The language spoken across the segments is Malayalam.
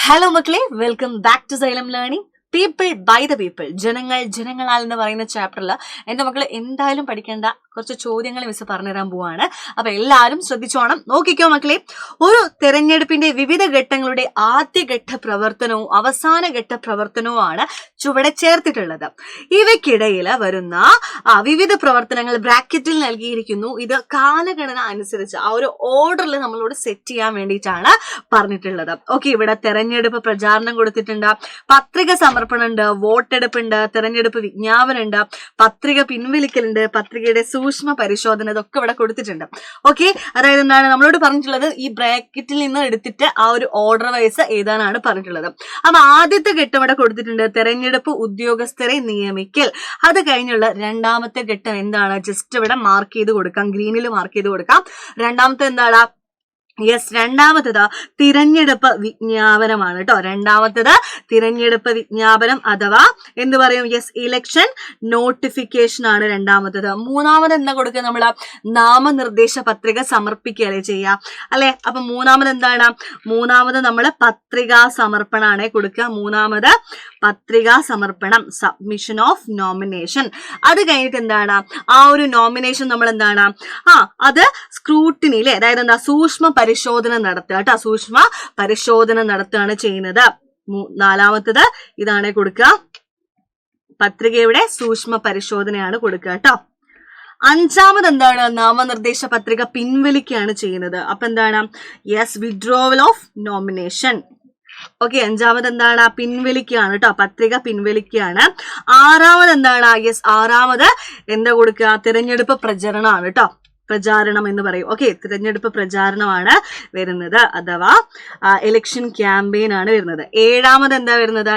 ഹലോ മക്കളെ, welcome back to Xylem learning. People by the people, ജനങ്ങളാൽ എന്ന് പറയുന്ന ചാപ്റ്ററിൽ എന്റെ മക്കൾ എന്തായാലും പഠിക്കേണ്ട കുറച്ച് ചോദ്യങ്ങൾ മിസ് പറഞ്ഞുതരാൻ പോവാണ്. അപ്പൊ എല്ലാവരും ശ്രദ്ധിച്ചോണം, നോക്കിക്കോ മക്കളെ. ഒരു തെരഞ്ഞെടുപ്പിന്റെ വിവിധ ഘട്ടങ്ങളുടെ ആദ്യഘട്ട പ്രവർത്തനവും അവസാന ഘട്ട പ്രവർത്തനവുമാണ് ചുവടെ ചേർത്തിട്ടുള്ളത്. ഇവയ്ക്കിടയിൽ വരുന്ന വിവിധ പ്രവർത്തനങ്ങൾ ബ്രാക്കറ്റിൽ നൽകിയിരിക്കുന്നു. ഇത് കാലഗണന അനുസരിച്ച് ആ ഒരു ഓർഡറിൽ നമ്മളോട് സെറ്റ് ചെയ്യാൻ വേണ്ടിയിട്ടാണ് പറഞ്ഞിട്ടുള്ളത്. ഓക്കെ, ഇവിടെ തെരഞ്ഞെടുപ്പ് പ്രചാരണം കൊടുത്തിട്ടുണ്ട്, പത്രിക സമർപ്പണം ഉണ്ട്, വോട്ടെടുപ്പുണ്ട്, തെരഞ്ഞെടുപ്പ് വിജ്ഞാപനം ഉണ്ട്, പത്രിക പിൻവലിക്കലുണ്ട്, പത്രികയുടെ സൂക്ഷ്മ പരിശോധന, ഇതൊക്കെ ഇവിടെ കൊടുത്തിട്ടുണ്ട്. ഓക്കെ, അതായത് എന്താണ് നമ്മളോട് പറഞ്ഞിട്ടുള്ളത്, ഈ ബ്രാക്കറ്റിൽ നിന്ന് എടുത്തിട്ട് ആ ഒരു ഓർഡർ വൈസ് എഴുതാനാണ് പറഞ്ഞിട്ടുള്ളത്. അപ്പൊ ആദ്യത്തെ ഘട്ടം ഇവിടെ കൊടുത്തിട്ടുണ്ട്, തെരഞ്ഞെടുപ്പ് ഉദ്യോഗസ്ഥരെ നിയമിക്കൽ. അത് കഴിഞ്ഞുള്ള രണ്ടാമത്തെ ഘട്ടം എന്താണ്, ജസ്റ്റ് ഇവിടെ മാർക്ക് ചെയ്ത് കൊടുക്കാം, ഗ്രീനിൽ മാർക്ക് ചെയ്ത് കൊടുക്കാം. രണ്ടാമത്തെ എന്താണ്, രണ്ടാമത്തേത് തിരഞ്ഞെടുപ്പ് വിജ്ഞാപനമാണ് കേട്ടോ. രണ്ടാമത്തേത് തിരഞ്ഞെടുപ്പ് വിജ്ഞാപനം അഥവാ എന്ത് പറയും, ഇലക്ഷൻ നോട്ടിഫിക്കേഷൻ ആണ് രണ്ടാമത്തേത്. മൂന്നാമത് എന്താ കൊടുക്കുക, നമ്മൾ നാമനിർദ്ദേശ പത്രിക സമർപ്പിക്കുകയല്ലേ ചെയ്യാം അല്ലെ. അപ്പൊ മൂന്നാമത് എന്താണ്, മൂന്നാമത് നമ്മൾ പത്രികാ സമർപ്പണമാണ് കൊടുക്കുക. മൂന്നാമത് പത്രികാ സമർപ്പണം, സബ്മിഷൻ ഓഫ് നോമിനേഷൻ. അത് കഴിഞ്ഞിട്ട് എന്താണ്, ആ ഒരു നോമിനേഷൻ നമ്മൾ എന്താണ് അത് സ്ക്രൂട്ടിനിയിലെ, അതായത് എന്താ സൂക്ഷ്മ പരിശോധന നടത്തുക കേട്ടോ. സൂക്ഷ്മ പരിശോധന നടത്തുകയാണ് ചെയ്യുന്നത്. നാലാമത്തത് ഇതാണ് കൊടുക്കുക, പത്രികയുടെ സൂക്ഷ്മ പരിശോധനയാണ് കൊടുക്കുക കേട്ടോ. അഞ്ചാമത് എന്താണ്, നാമനിർദ്ദേശ പത്രിക പിൻവലിക്കുകയാണ് ചെയ്യുന്നത്. അപ്പൊ എന്താണ്, വിഡ്രോവൽ ഓഫ് നോമിനേഷൻ. ഓക്കെ, അഞ്ചാമത് എന്താണ്, പിൻവലിക്കുകയാണ് കേട്ടോ, പത്രിക പിൻവലിക്കുകയാണ്. ആറാമത് എന്താണ്, ആറാമത് എന്താ കൊടുക്കുക, തിരഞ്ഞെടുപ്പ് പ്രചരണമാണ് കേട്ടോ. പ്രചാരണം എന്ന് പറയും. ഓക്കെ, തിരഞ്ഞെടുപ്പ് പ്രചാരണമാണ് വരുന്നത്, അഥവാ ഇലക്ഷൻ ക്യാമ്പയിൻ ആണ് വരുന്നത്. ഏഴാമത് എന്താ വരുന്നത്,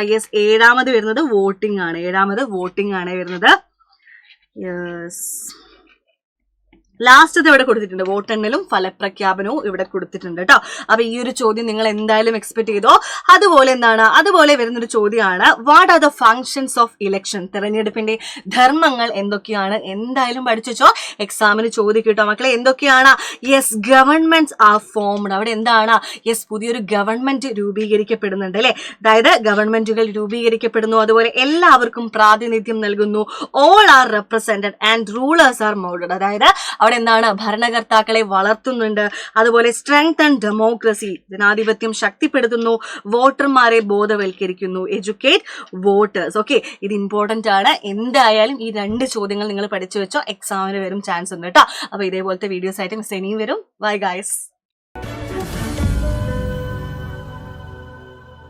ഏഴാമത് വരുന്നത് വോട്ടിംഗ് ആണ്. ഏഴാമത് വോട്ടിംഗ് ആണ് വരുന്നത്. ലാസ്റ്റത്തെ ഇവിടെ കൊടുത്തിട്ടുണ്ട്, വോട്ടെണ്ണലും ഫലപ്രഖ്യാപനവും ഇവിടെ കൊടുത്തിട്ടുണ്ട് കേട്ടോ. അപ്പൊ ഈ ഒരു ചോദ്യം നിങ്ങൾ എന്തായാലും എക്സ്പെക്ട് ചെയ്തോ. അതുപോലെ എന്താണ്, അതുപോലെ വരുന്നൊരു ചോദ്യമാണ്, what are the functions of election, തെരഞ്ഞെടുപ്പിന്റെ ധർമ്മങ്ങൾ എന്തൊക്കെയാണ്. എന്തായാലും പഠിച്ചു വെച്ചോ, എക്സാമിന് ചോദിക്കും കേട്ടോ മക്കളെ. എന്തൊക്കെയാണ്, ഗവൺമെന്റ്സ് ആർ ഫോംഡ്. അവിടെ എന്താണ്, പുതിയൊരു ഗവൺമെന്റ് രൂപീകരിക്കപ്പെടുന്നുണ്ട് അല്ലെ. അതായത് ഗവൺമെന്റുകൾ രൂപീകരിക്കപ്പെടുന്നു, അതുപോലെ എല്ലാവർക്കും പ്രാതിനിധ്യം നൽകുന്നു. All are represented and rulers are moulded. അതായത് അവിടെ എന്താണ്, ഭരണകർത്താക്കളെ വളർത്തുന്നുണ്ട്. അതുപോലെ സ്ട്രെങ്ത് ആൻഡ് ഡെമോക്രസി, ജനാധിപത്യം ശക്തിപ്പെടുത്തുന്നു. വോട്ടർമാരെ ബോധവൽക്കരിക്കുന്നു, എഡ്യൂക്കേറ്റ് വോട്ടേഴ്സ്. ഓക്കെ, ഇത് ഇമ്പോർട്ടന്റ് ആണ്. എന്തായാലും ഈ രണ്ട് ചോദ്യങ്ങൾ നിങ്ങൾ പഠിച്ചു വെച്ചോ, എക്സാമിന് വരും ചാൻസ് ഉണ്ട് കേട്ടോ. അപ്പൊ ഇതേപോലത്തെ വീഡിയോസ് ആയിട്ട് മിസ് ഇനിയും വരും. Bye guys.